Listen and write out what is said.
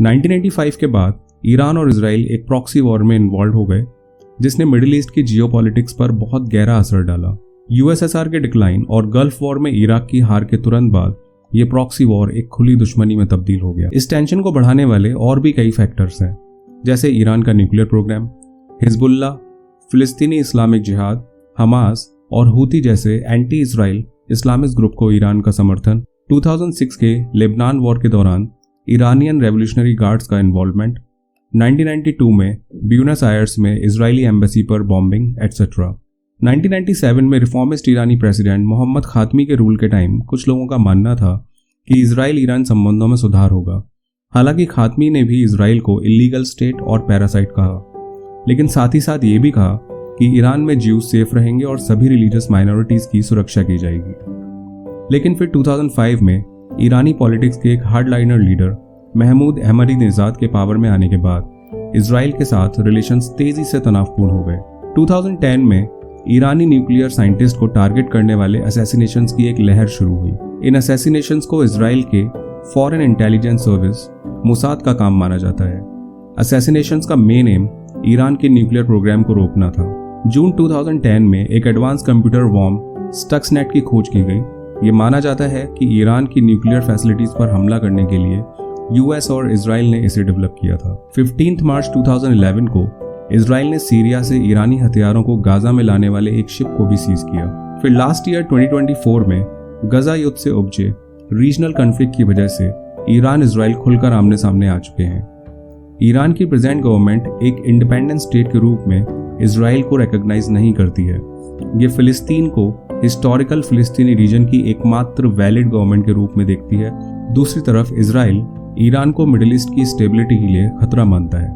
1985 के बाद ईरान और इजराइल एक प्रॉक्सी वॉर में इन्वॉल्व हो गए, जिसने मिडिल ईस्ट की जियोपॉलिटिक्स पर बहुत गहरा असर डाला। यूएसएसआर के डिक्लाइन और गल्फ वॉर में इराक की हार के तुरंत बाद ये प्रॉक्सी वॉर एक खुली दुश्मनी में तब्दील हो गया। इस टेंशन को बढ़ाने वाले और भी कई फैक्टर्स हैं, जैसे ईरान का न्यूक्लियर प्रोग्राम, हिजबुल्ला, फिलिस्तीनी इस्लामिक जिहाद, हमास और हूती जैसे एंटी इजराइल इस्लामिस्ट ग्रुप को ईरान का समर्थन, 2006 के लेबनान वॉर के दौरान ईरानियन रेवोल्यूशनरी गार्ड्स का इन्वॉल्वमेंट, 1992 में ब्यूनस आयर्स में इजरायली एम्बेसी पर बॉम्बिंग एटसेट्रा। 1997 में रिफॉर्मिस्ट ईरानी प्रेसिडेंट मोहम्मद खातमी के रूल के टाइम कुछ लोगों का मानना था कि इजराइल ईरान संबंधों में सुधार होगा। हालांकि खातमी ने भी इजराइल को इलीगल स्टेट और पैरासाइट कहा, लेकिन साथ ही साथ ये भी कहा कि ईरान में ज्यूज सेफ रहेंगे और सभी रिलीजियस माइनॉरिटीज की सुरक्षा की जाएगी। लेकिन फिर 2005 में ईरानी पॉलिटिक्स के एक हार्डलाइनर लीडर महमूद अहमदीनेजाद के पावर में आने के बाद इजराइल के साथ रिलेशंस तेजी से तनावपूर्ण हो गए। 2010 में ईरानी न्यूक्लियर साइंटिस्ट को टारगेट करने वाले असैसिनेशंस की एक लहर शुरू हुई। इन असैसिनेशंस को इजराइल के फॉरेन इंटेलिजेंस सर्विस मोसाद का काम माना जाता है। असैसिनेशंस का मेन एम ईरान के न्यूक्लियर प्रोग्राम को रोकना था। जून 2010 में एक एडवांस कंप्यूटर वॉर्म स्टक्सनेट की खोज की गई। ये माना जाता है कि ईरान की न्यूक्लियर फैसिलिटीज पर हमला करने के लिए यूएस और इजराइल ने इसे डेवलप किया था। 15 मार्च 2011 को इजराइल ने सीरिया से ईरानी हथियारों को गाजा में लाने वाले एक शिप को भी सीज किया। फिर लास्ट ईयर 2024 में गजा युद्ध से उपजे रीजनल कॉन्फ्लिक्ट की वजह से ईरान इजराइल खुलकर आमने सामने आ चुके हैं। ईरान की प्रेजेंट गवर्नमेंट एक इंडिपेंडेंट स्टेट के रूप में इजराइल को रिकॉग्नाइज नहीं करती है। ये फिलिस्तीन को हिस्टोरिकल फिलिस्तीनी रीजन की एकमात्र वैलिड गवर्नमेंट के रूप में देखती है। दूसरी तरफ इजराइल ईरान को मिडिल ईस्ट की स्टेबिलिटी के लिए खतरा मानता है।